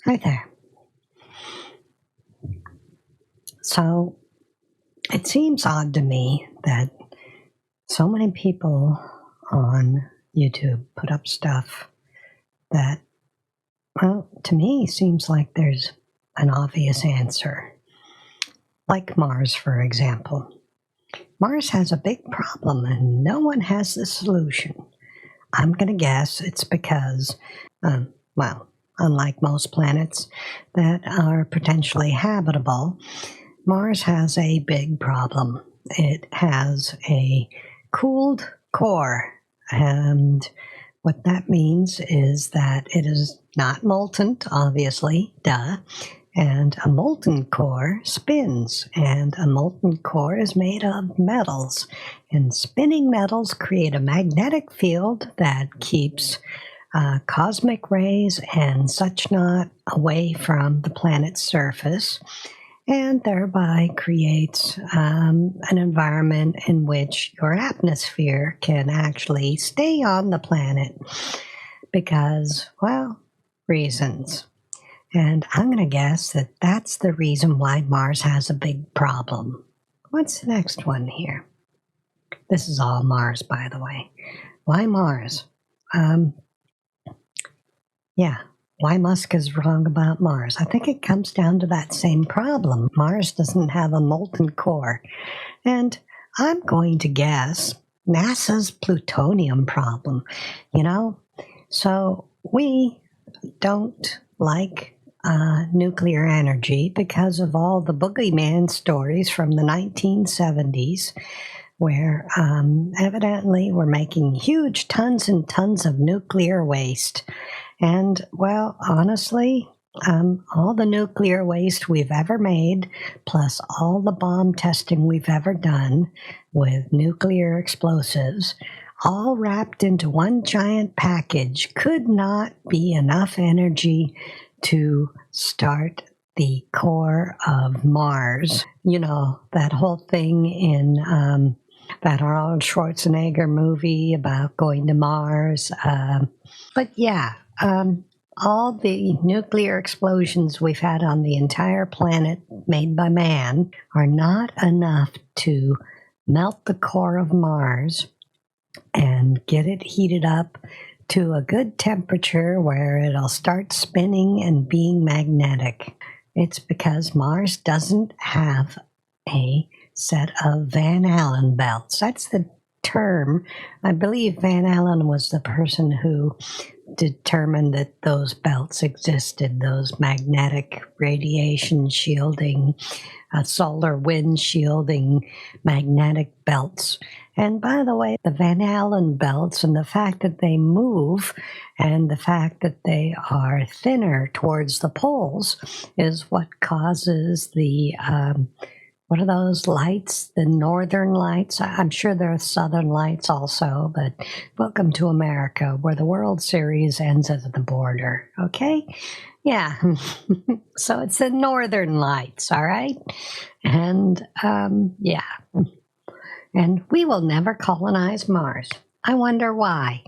Hi there. So it seems odd to me that so many people on YouTube put up stuff that, well, to me seems like there's an obvious answer. Like Mars, for example. Mars has a big problem and no one has the solution. I'm going to guess it's because, well, unlike most planets that are potentially habitable, Mars has a big problem. It has a cooled core, and what that means is that it is not molten, obviously, duh, and a molten core spins, and a molten core is made of metals, and spinning metals create a magnetic field that keeps cosmic rays and such not away from the planet's surface, and thereby creates an environment in which your atmosphere can actually stay on the planet because, well, reasons. And I'm going to guess that that's the reason why Mars has a big problem. What's the next one here? This is all Mars, by the way. Why Mars? Why Musk is wrong about Mars. I think it comes down to that same problem. Mars doesn't have a molten core. And I'm going to guess NASA's plutonium problem. So we don't like nuclear energy because of all the boogeyman stories from the 1970s, where evidently we're making huge tons and tons of nuclear waste. And, well, honestly, all the nuclear waste we've ever made, plus all the bomb testing we've ever done with nuclear explosives, all wrapped into one giant package, could not be enough energy to start the core of Mars. You know, that whole thing in that Arnold Schwarzenegger movie about going to Mars. All the nuclear explosions we've had on the entire planet made by man are not enough to melt the core of Mars and get it heated up to a good temperature where it'll start spinning and being magnetic. It's because Mars doesn't have a set of Van Allen belts. That's the term. I believe Van Allen was the person who determined that those belts existed, those magnetic radiation shielding, solar wind shielding magnetic belts. And by the way, the Van Allen belts and the fact that they move and the fact that they are thinner towards the poles is what causes the what are those lights? The northern lights? I'm sure there are southern lights also, but welcome to America, where the World Series ends at the border, okay? Yeah, so it's the northern lights, all right? And, and we will never colonize Mars. I wonder why.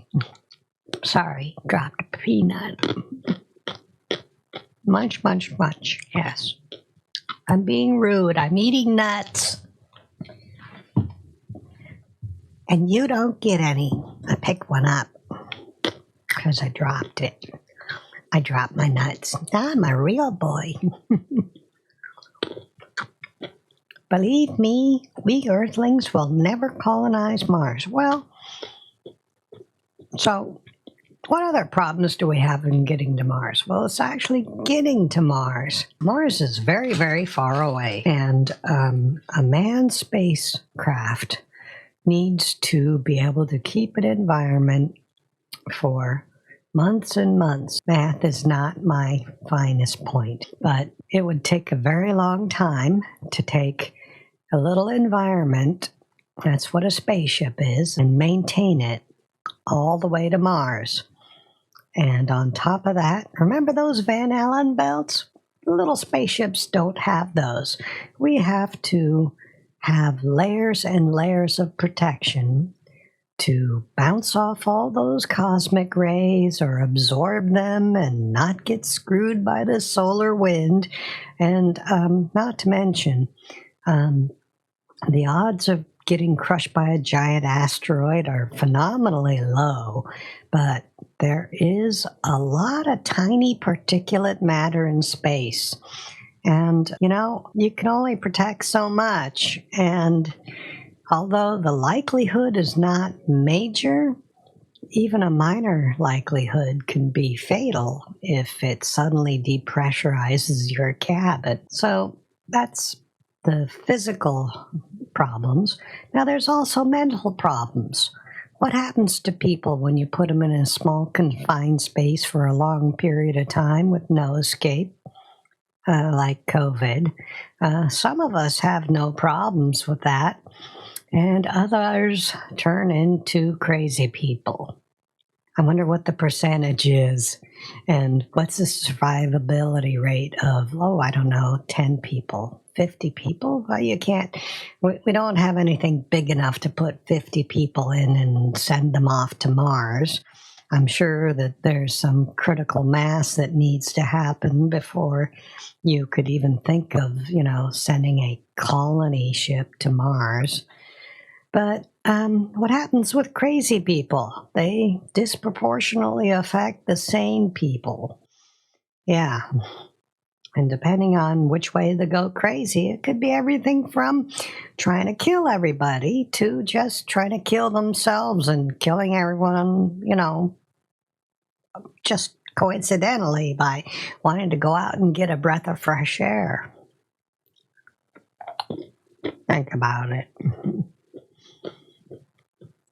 Sorry, dropped a peanut. Munch, yes. I'm being rude. I'm eating nuts. And you don't get any. I picked one up because I dropped it. I dropped my nuts. Now I'm a real boy. Believe me, we Earthlings will never colonize Mars. Well, so what other problems do we have in getting to Mars? Well, it's actually getting to Mars. Mars is very, very far away, and a manned spacecraft needs to be able to keep an environment for months and months. Math is not my finest point, but it would take a very long time to take a little environment, that's what a spaceship is, and maintain it all the way to Mars. And on top of that, remember those Van Allen belts? Little spaceships don't have those. We have to have layers and layers of protection to bounce off all those cosmic rays or absorb them and not get screwed by the solar wind. And not to mention, the odds of getting crushed by a giant asteroid are phenomenally low, but there is a lot of tiny particulate matter in space. And, you can only protect so much. And although the likelihood is not major, even a minor likelihood can be fatal if it suddenly depressurizes your cabin. So that's the physical problems. Now, there's also mental problems. What happens to people when you put them in a small confined space for a long period of time with no escape, like COVID? Some of us have no problems with that, and others turn into crazy people. I wonder what the percentage is, and what's the survivability rate of, 10 people, 50 people? Well, you can't, we don't have anything big enough to put 50 people in and send them off to Mars. I'm sure that there's some critical mass that needs to happen before you could even think of, sending a colony ship to Mars. But what happens with crazy people? They disproportionately affect the sane people. Yeah. And depending on which way they go crazy, it could be everything from trying to kill everybody to just trying to kill themselves and killing everyone, just coincidentally by wanting to go out and get a breath of fresh air. Think about it.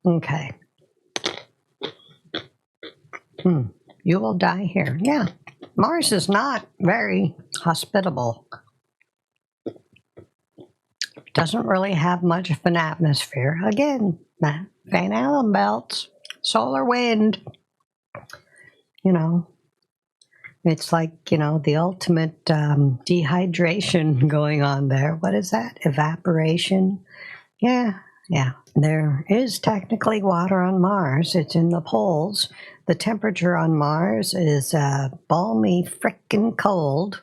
Okay. You will die here. Yeah. Mars is not very hospitable. Doesn't really have much of an atmosphere. Again, Van Allen belts, solar wind. It's like, the ultimate dehydration going on there. What is that? Evaporation? Yeah. There is technically water on Mars. It's in the poles. The temperature on Mars is balmy frickin' cold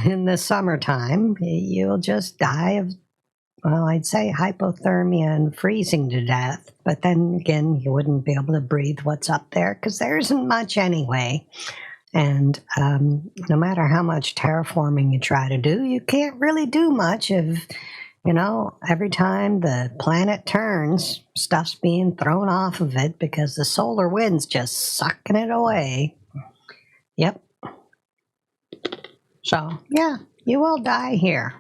in the summertime. You'll just die of, I'd say hypothermia and freezing to death. But then again, you wouldn't be able to breathe what's up there because there isn't much anyway. And no matter how much terraforming you try to do, you can't really do much if, every time the planet turns, stuff's being thrown off of it because the solar wind's just sucking it away. Yep. So, yeah, you will die here.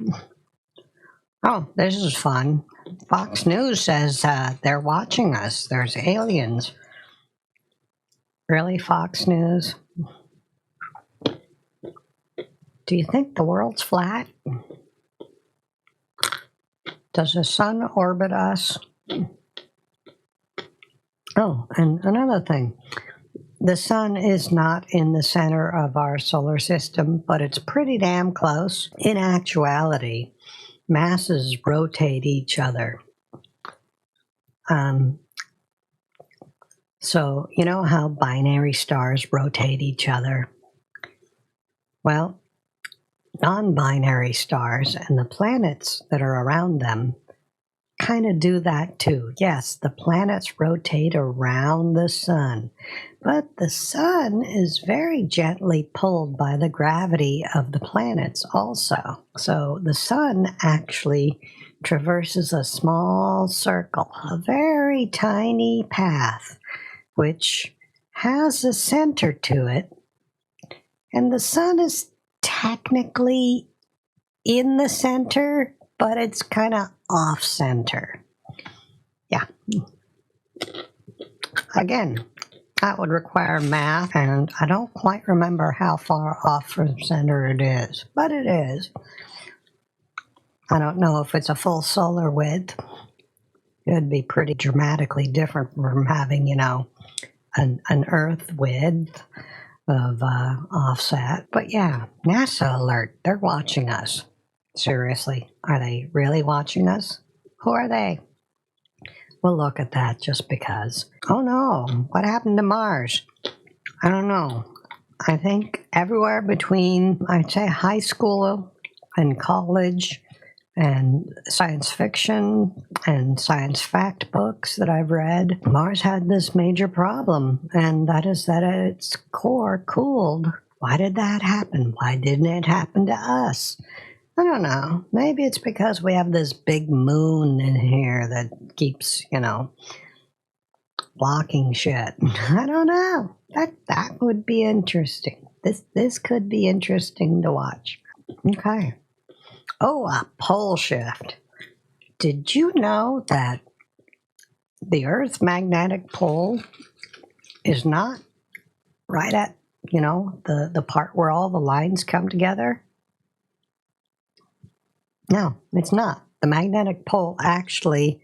Oh, this is fun. Fox News says they're watching us. There's aliens. Really, Fox News? Do you think the world's flat? Does the sun orbit us? Oh, and another thing. The sun is not in the center of our solar system, but it's pretty damn close. In actuality, masses rotate each other. So, you know how binary stars rotate each other? Well, non-binary stars and the planets that are around them kind of do that too. Yes, the planets rotate around the sun, but the sun is very gently pulled by the gravity of the planets also. So the sun actually traverses a small circle, a very tiny path, which has a center to it, and the sun is technically in the center, but it's kind of off center. Yeah. Again, that would require math, and I don't quite remember how far off from center it is, but it is. I don't know if it's a full solar width. It would be pretty dramatically different from having, an Earth width of offset. But yeah, NASA alert, they're watching us. Seriously, are they really watching us? Who are they? we'll look at that just because. Oh no, what happened to Mars? I don't know. I think everywhere between, I'd say, high school and college and science fiction and science fact books that I've read, Mars had this major problem, and that is that its core cooled. Why did that happen? Why didn't it happen to us? I don't know. Maybe it's because we have this big moon in here that keeps, blocking shit. I don't know. That would be interesting. This could be interesting to watch. Okay. Oh, a pole shift. Did you know that the Earth's magnetic pole is not right at, the part where all the lines come together? No, it's not. The magnetic pole actually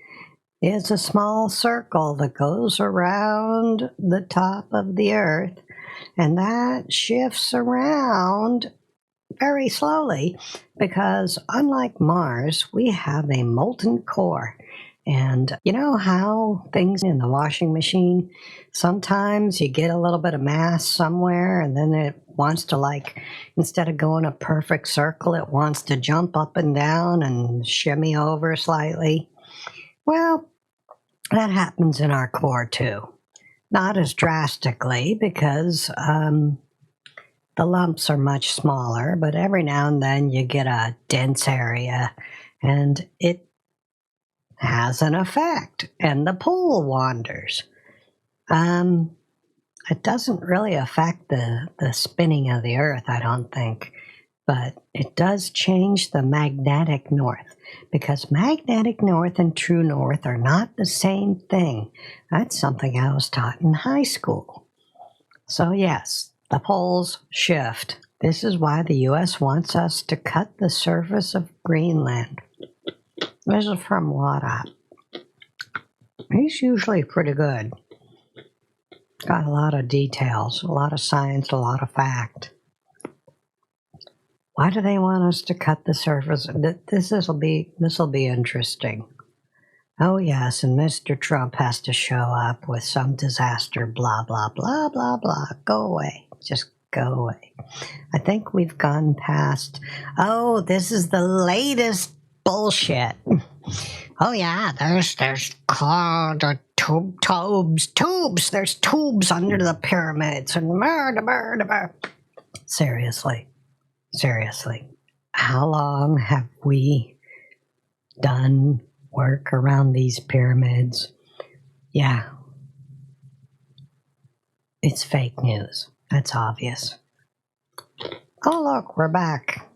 is a small circle that goes around the top of the Earth, and that shifts around very slowly because, unlike Mars, we have a molten core. And you know how things in the washing machine, sometimes you get a little bit of mass somewhere and then it wants to, instead of going a perfect circle, it wants to jump up and down and shimmy over slightly? Well, that happens in our core too. Not as drastically because the lumps are much smaller, but every now and then you get a dense area and it has an effect, and the pole wanders. It doesn't really affect the spinning of the Earth, I don't think, but it does change the magnetic north, because magnetic north and true north are not the same thing. That's something I was taught in high school. So yes, the poles shift. This is why the U.S. wants us to cut the surface of Greenland. This is from Wada. He's usually pretty good. Got a lot of details, a lot of science, a lot of fact. Why do they want us to cut the surface? This will be interesting. Oh yes, and Mr. Trump has to show up with some disaster, blah, blah, blah, blah, blah. Go away. Just go away. I think we've gone past, this is the latest bullshit. Oh yeah, there's tubes. There's tubes under the pyramids and Seriously. How long have we done work around these pyramids? Yeah. It's fake news. That's obvious. Oh look, we're back.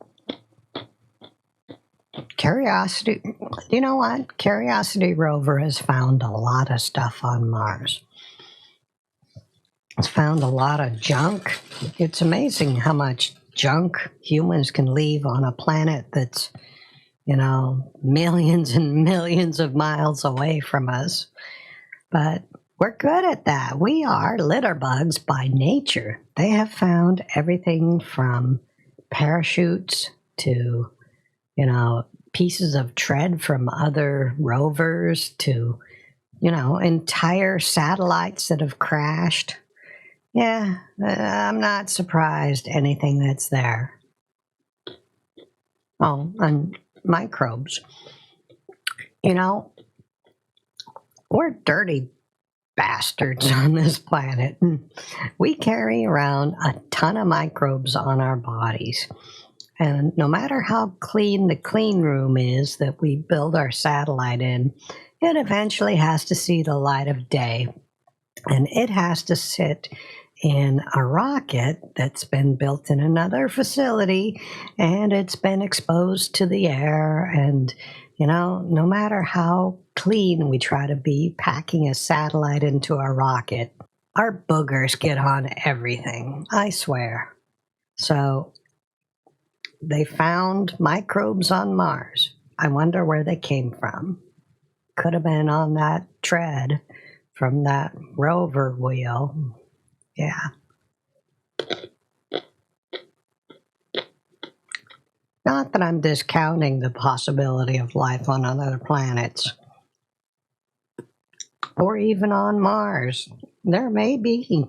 Curiosity, you know what? Curiosity rover has found a lot of stuff on Mars. It's found a lot of junk. It's amazing how much junk humans can leave on a planet that's, millions and millions of miles away from us. But we're good at that. We are litter bugs by nature. They have found everything from parachutes to, pieces of tread from other rovers to, entire satellites that have crashed. Yeah, I'm not surprised anything that's there. Oh, and microbes. We're dirty bastards on this planet. We carry around a ton of microbes on our bodies. And no matter how clean the clean room is that we build our satellite in, it eventually has to see the light of day. And it has to sit in a rocket that's been built in another facility, and it's been exposed to the air. And, no matter how clean we try to be packing a satellite into a rocket, our boogers get on everything, I swear. So they found microbes on Mars. I wonder where they came from. Could have been on that tread from that rover wheel. Yeah. Not that I'm discounting the possibility of life on other planets. or even on Mars. There may be.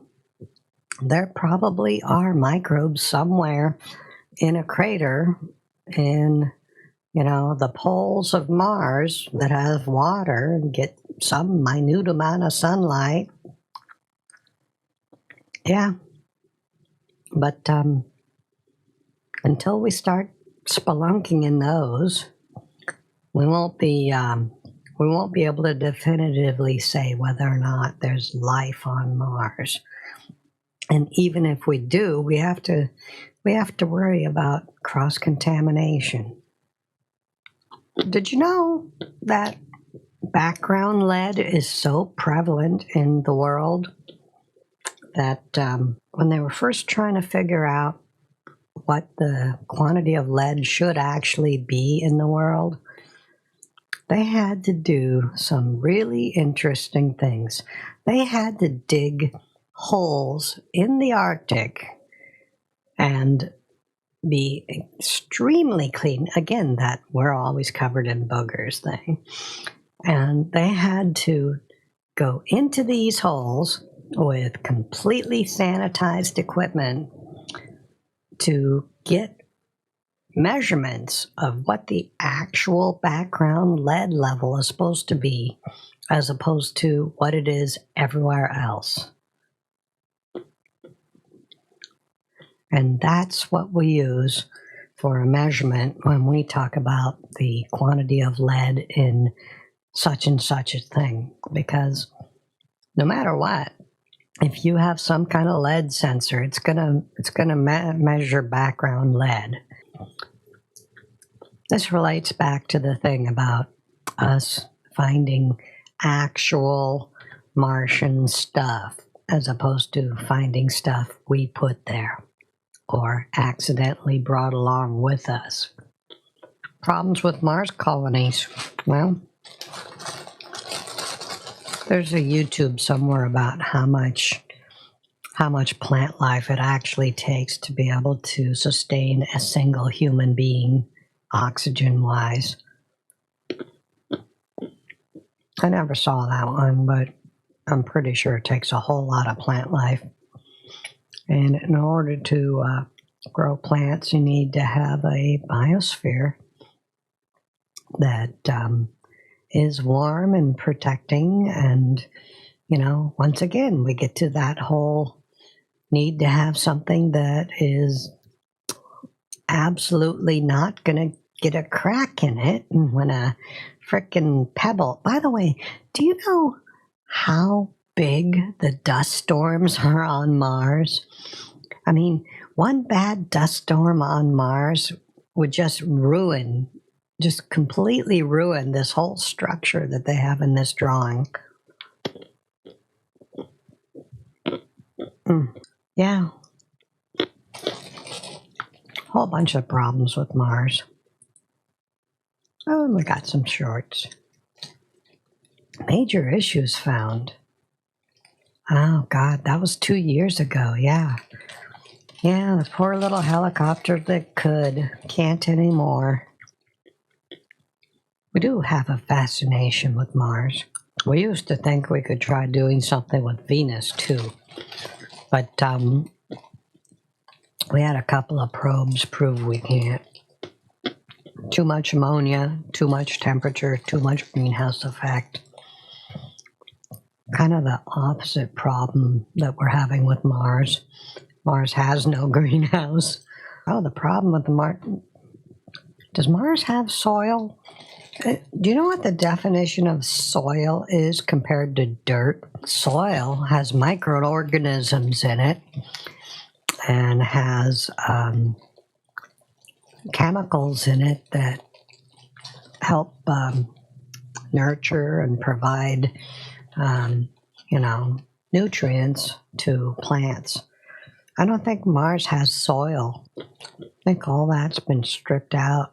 There probably are microbes somewhere in a crater in, the poles of Mars that have water and get some minute amount of sunlight. Yeah. But until we start spelunking in those, we won't be able to definitively say whether or not there's life on Mars. And even if we do, we have to worry about cross-contamination. Did you know that background lead is so prevalent in the world that when they were first trying to figure out what the quantity of lead should actually be in the world, they had to do some really interesting things. They had to dig holes in the Arctic and be extremely clean. Again, that we're always covered in boogers thing. And they had to go into these holes with completely sanitized equipment to get measurements of what the actual background lead level is supposed to be, as opposed to what it is everywhere else. And that's what we use for a measurement when we talk about the quantity of lead in such and such a thing. Because no matter what, if you have some kind of lead sensor, it's gonna measure background lead. This relates back to the thing about us finding actual Martian stuff as opposed to finding stuff we put there or accidentally brought along with us. Problems with Mars colonies. Well, there's a YouTube somewhere about how much plant life it actually takes to be able to sustain a single human being, oxygen-wise. I never saw that one, but I'm pretty sure it takes a whole lot of plant life. And in order to grow plants, you need to have a biosphere that is warm and protecting. And, once again, we get to that whole need to have something that is absolutely not going to get a crack in it and when a frickin' pebble. By the way, do you know how big the dust storms are on Mars? I mean, one bad dust storm on Mars would just completely ruin this whole structure that they have in this drawing. Yeah. Whole bunch of problems with Mars. Oh, and we got some shorts. Major issues found. Oh, God, that was 2 years ago, yeah. Yeah, the poor little helicopter that can't anymore. We do have a fascination with Mars. We used to think we could try doing something with Venus, too. But we had a couple of probes prove we can't. Too much ammonia, too much temperature, too much greenhouse effect. Kind of the opposite problem that we're having with Mars. Mars has no greenhouse. Oh, the problem with Mars. Does Mars have soil? Do you know what the definition of soil is compared to dirt? Soil has microorganisms in it and has chemicals in it that help nurture and provide, nutrients to plants. I don't think Mars has soil. I think all that's been stripped out.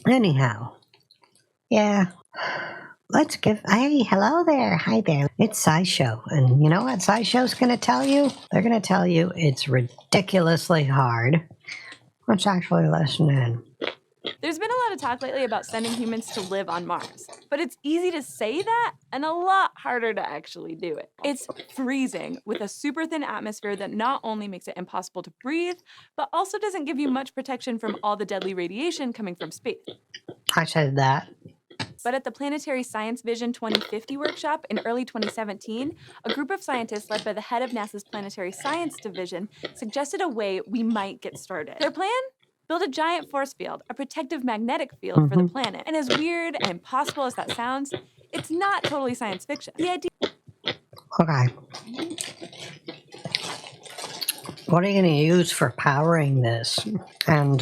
Anyhow, yeah, hey, hello there, hi there. It's Sci Show, and you know what Sci Show's going to tell you? They're going to tell you it's ridiculously hard. Let's actually listen in. There's been a lot of talk lately about sending humans to live on Mars, but it's easy to say that and a lot harder to actually do it. It's freezing with a super thin atmosphere that not only makes it impossible to breathe, but also doesn't give you much protection from all the deadly radiation coming from space. I said that. But at the Planetary Science Vision 2050 workshop in early 2017, a group of scientists led by the head of NASA's Planetary Science Division suggested a way we might get started. Their plan? Build a giant force field, a protective magnetic field for the planet. And as weird and impossible as that sounds, it's not totally science fiction. The idea. Okay. What are you going to use for powering this? And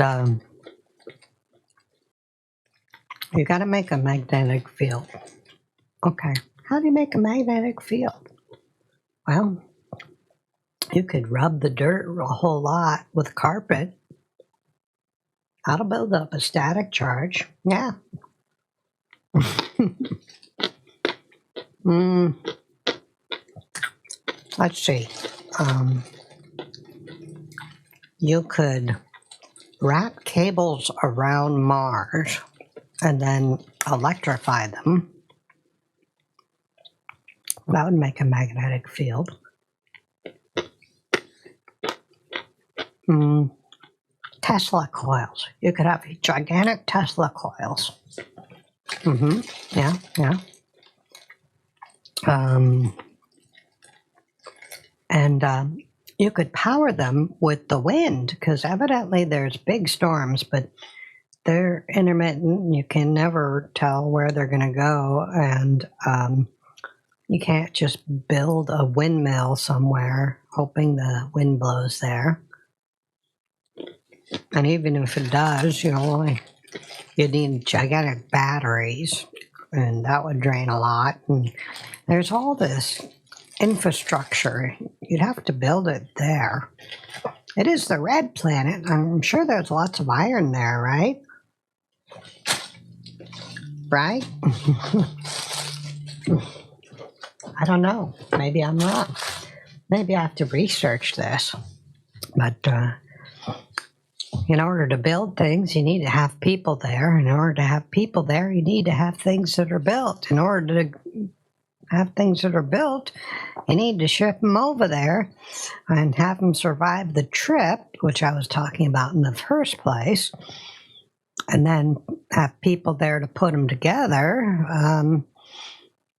you got to make a magnetic field. Okay. How do you make a magnetic field? Well, you could rub the dirt a whole lot with carpet. That'll build up a static charge. Yeah. Let's see. You could wrap cables around Mars and then electrify them. That would make a magnetic field. Tesla coils. You could have gigantic Tesla coils. Yeah. And you could power them with the wind, because evidently there's big storms, but they're intermittent. You can never tell where they're going to go, and you can't just build a windmill somewhere hoping the wind blows there. And even if it does, you need gigantic batteries, and that would drain a lot. And there's all this infrastructure. You'd have to build it there. It is the red planet. I'm sure there's lots of iron there, right? Right? I don't know. Maybe I'm wrong. Maybe I have to research this. But in order to build things, you need to have people there. In order to have people there, you need to have things that are built. In order to have things that are built, you need to ship them over there and have them survive the trip, which I was talking about in the first place, and then have people there to put them together.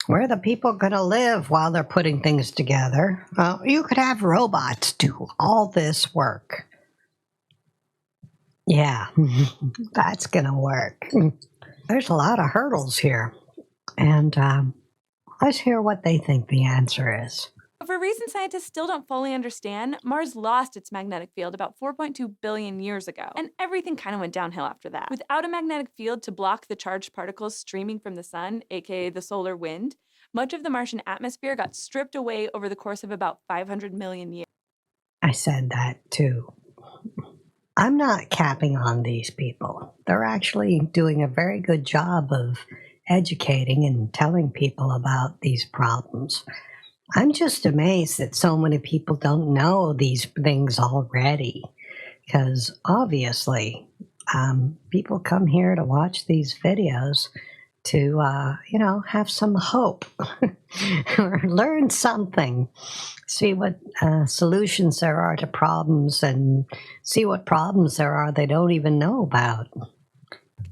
Where are the people going to live while they're putting things together? You could have robots do all this work. Yeah, that's going to work. There's a lot of hurdles here. And let's hear what they think the answer is. For reasons scientists still don't fully understand, Mars lost its magnetic field about 4.2 billion years ago, and everything kind of went downhill after that. Without a magnetic field to block the charged particles streaming from the sun, aka the solar wind, much of the Martian atmosphere got stripped away over the course of about 500 million years. I said that too. I'm not capping on these people. They're actually doing a very good job of educating and telling people about these problems. I'm just amazed that so many people don't know these things already, because obviously people come here to watch these videos to, have some hope or learn something, see what solutions there are to problems, and see what problems there are they don't even know about.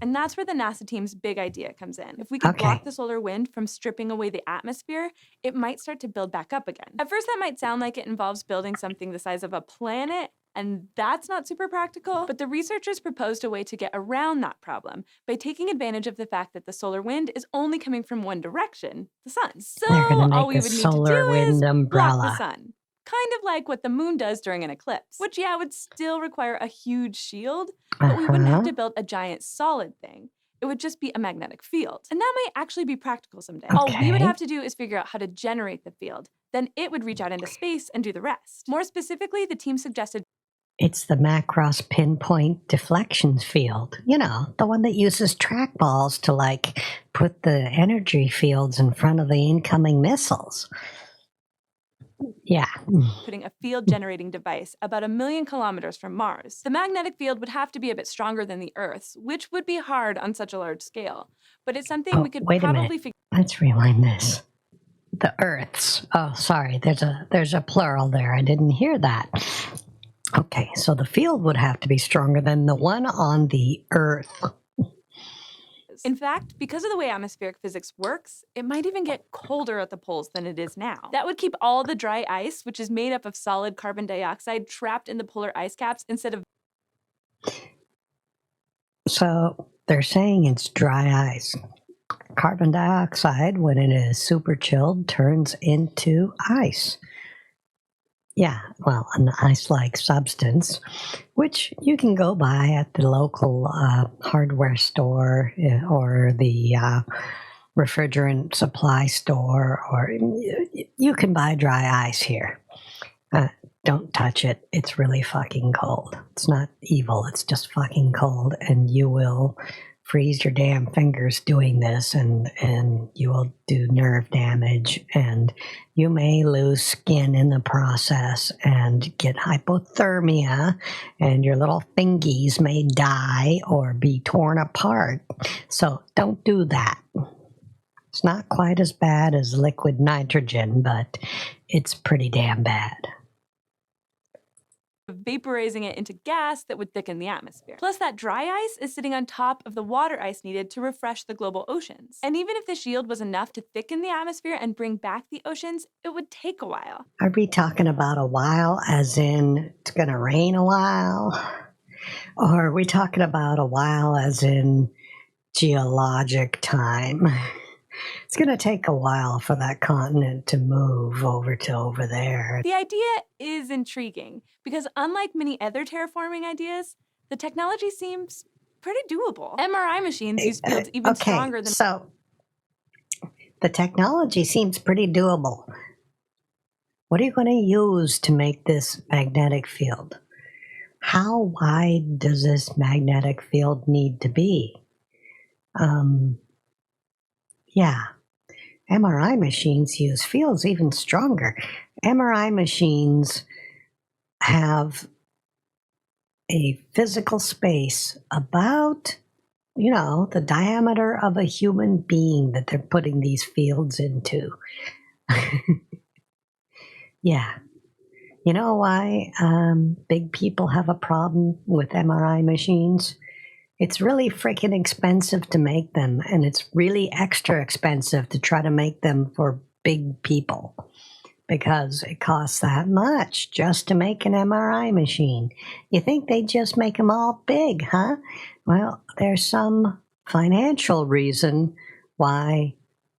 And that's where the NASA team's big idea comes in. If we could block the solar wind from stripping away the atmosphere, it might start to build back up again. At first, that might sound like it involves building something the size of a planet, and that's not super practical. But the researchers proposed a way to get around that problem by taking advantage of the fact that the solar wind is only coming from one direction, the sun. So all we would need to do is block the sun. Kind of like what the moon does during an eclipse, which, would still require a huge shield, but we wouldn't have to build a giant solid thing. It would just be a magnetic field. And that might actually be practical someday. All we would have to do is figure out how to generate the field. Then it would reach out into space and do the rest. More specifically, the team suggested it's the Macross pinpoint deflection field. The one that uses trackballs to, put the energy fields in front of the incoming missiles. Yeah. Putting a field-generating device about 1 million kilometers from Mars. The magnetic field would have to be a bit stronger than the Earth's, which would be hard on such a large scale. But it's something we could probably figure. Let's rewind this. The Earth's. Oh, sorry. There's a plural there. I didn't hear that. Okay, so the field would have to be stronger than the one on the Earth. In fact, because of the way atmospheric physics works, it might even get colder at the poles than it is now. That would keep all the dry ice, which is made up of solid carbon dioxide, trapped in the polar ice caps instead of. So they're saying it's dry ice. Carbon dioxide, when it is super chilled, turns into ice. Yeah, well, an ice-like substance, which you can go buy at the local hardware store or the refrigerant supply store, or you can buy dry ice here. Don't touch it. It's really fucking cold. It's not evil. It's just fucking cold, and you will freeze your damn fingers doing this, and you will do nerve damage, and you may lose skin in the process and get hypothermia, and your little fingies may die or be torn apart. So don't do that. It's not quite as bad as liquid nitrogen, but it's pretty damn bad. Vaporizing it into gas that would thicken the atmosphere. Plus, that dry ice is sitting on top of the water ice needed to refresh the global oceans. And even if the shield was enough to thicken the atmosphere and bring back the oceans, it would take a while. Are we talking about a while as in it's going to rain a while? Or are we talking about a while as in geologic time? It's going to take a while for that continent to move over to over there. The idea is intriguing because unlike many other terraforming ideas, the technology seems pretty doable. MRI machines use fields even stronger than. So the technology seems pretty doable. What are you going to use to make this magnetic field? How wide does this magnetic field need to be? Yeah. MRI machines use fields even stronger. MRI machines have a physical space about, the diameter of a human being that they're putting these fields into. Yeah. You know why big people have a problem with MRI machines? It's really freaking expensive to make them, and it's really extra expensive to try to make them for big people because it costs that much just to make an MRI machine. You think they just make them all big, huh? Well, there's some financial reason why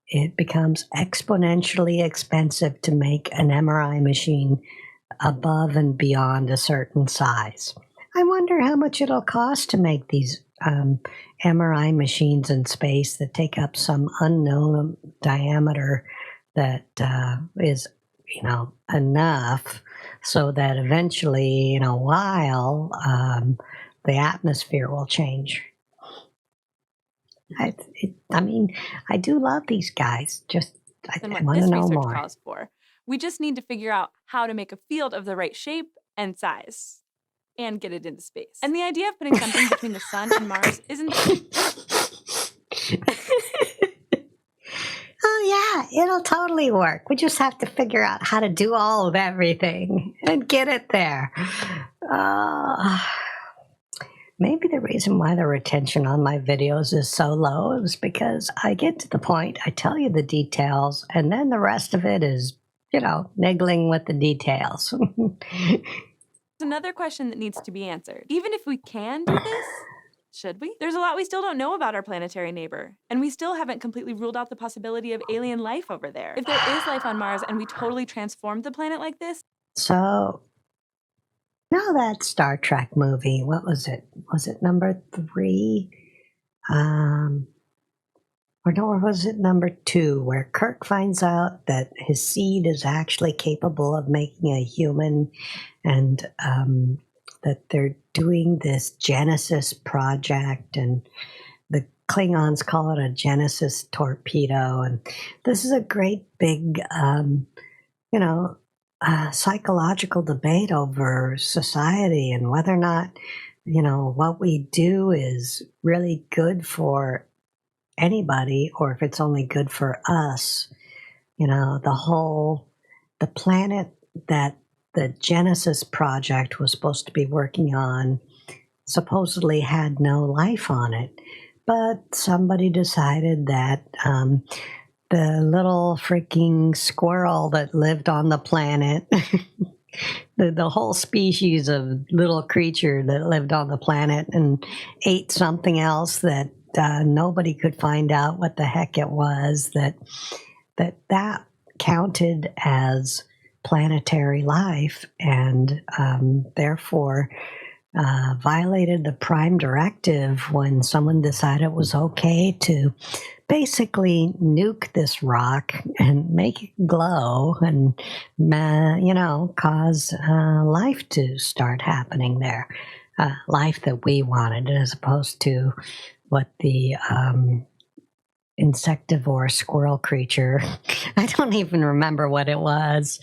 it becomes exponentially expensive to make an MRI machine above and beyond a certain size. I wonder how much it'll cost to make these MRI machines in space that take up some unknown diameter that is, enough so that eventually, in a while, the atmosphere will change. I do love these guys. Just I want to know more. Calls for. We just need to figure out how to make a field of the right shape and size. And get it into space. And the idea of putting something between the sun and Mars isn't. Oh, yeah, it'll totally work. We just have to figure out how to do all of everything and get it there. Maybe the reason why the retention on my videos is so low is because I get to the point, I tell you the details, and then the rest of it is, niggling with the details. Another question that needs to be answered. Even if we can do this, should we? There's a lot we still don't know about our planetary neighbor, and we still haven't completely ruled out the possibility of alien life over there. If there is life on Mars and we totally transformed the planet like this. So, that Star Trek movie, what was it? Was it number 3? Or was it number 2, where Kirk finds out that his seed is actually capable of making a human, and that they're doing this Genesis project, and the Klingons call it a Genesis torpedo, and this is a great big, psychological debate over society and whether or not, what we do is really good for anybody or if it's only good for us. The planet that the Genesis project was supposed to be working on supposedly had no life on it. But somebody decided that the little freaking squirrel that lived on the planet, the whole species of little creature that lived on the planet and ate something else that nobody could find out what the heck it was, that counted as planetary life and therefore violated the prime directive when someone decided it was okay to basically nuke this rock and make it glow and, cause life to start happening there. Life that we wanted as opposed to what the insectivore squirrel creature, I don't even remember what it was,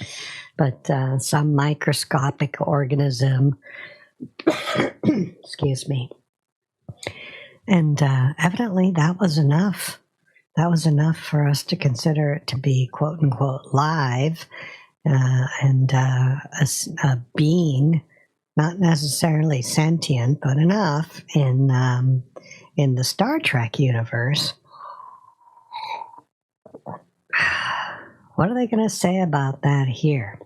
but some microscopic organism, excuse me. And evidently that was enough. That was enough for us to consider it to be quote unquote live and a being, not necessarily sentient, but enough in the Star Trek universe. What are they going to say about that here?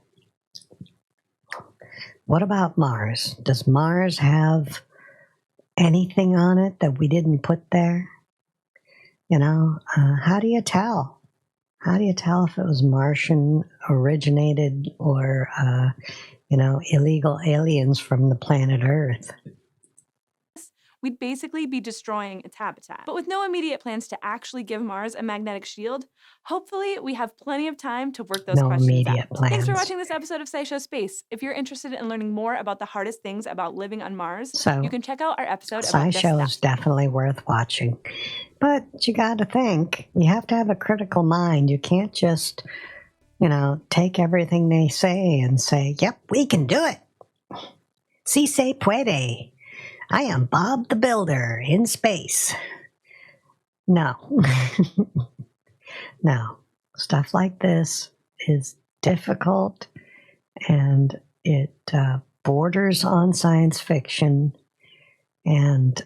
What about Mars? Does Mars have anything on it that we didn't put there? How do you tell? How do you tell if it was Martian originated or, illegal aliens from the planet Earth? We'd basically be destroying its habitat. But with no immediate plans to actually give Mars a magnetic shield, hopefully we have plenty of time to work those questions out. Plans. Thanks for watching this episode of Sci Channel Space. If you're interested in learning more about the hardest things about living on Mars, you can check out our episode about Sci Show is definitely worth watching. But you got to think, you have to have a critical mind. You can't just, take everything they say and say, yep, we can do it. Si se puede. I am Bob the Builder in space. No. No. Stuff like this is difficult and it borders on science fiction. And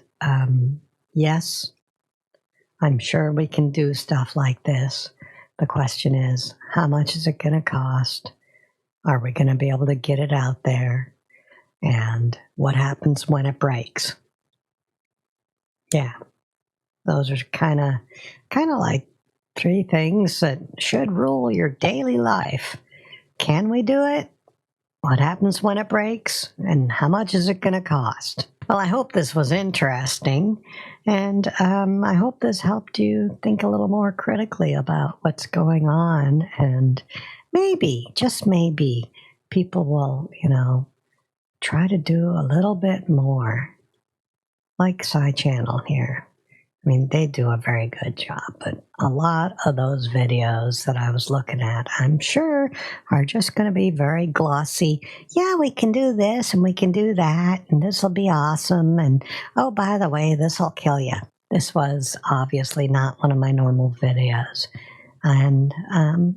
yes, I'm sure we can do stuff like this. The question is, how much is it going to cost? Are we going to be able to get it out there? And what happens when it breaks? Yeah, those are kind of like three things that should rule your daily life. Can we do it? What happens when it breaks? And how much is it going to cost? Well, I hope this was interesting, and I hope this helped you think a little more critically about what's going on, and maybe, just maybe, people will, try to do a little bit more, like Sci Channel here. I mean, they do a very good job, but a lot of those videos that I was looking at, I'm sure, are just going to be very glossy. Yeah, we can do this and we can do that, and this will be awesome. And oh, by the way, this will kill you. This was obviously not one of my normal videos. And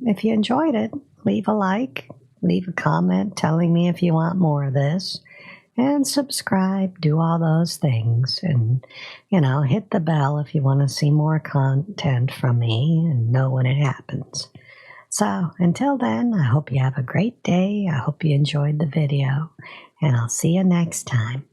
if you enjoyed it, leave a like, leave a comment telling me if you want more of this. And subscribe, do all those things, and, hit the bell if you want to see more content from me and know when it happens. So, until then, I hope you have a great day. I hope you enjoyed the video, and I'll see you next time.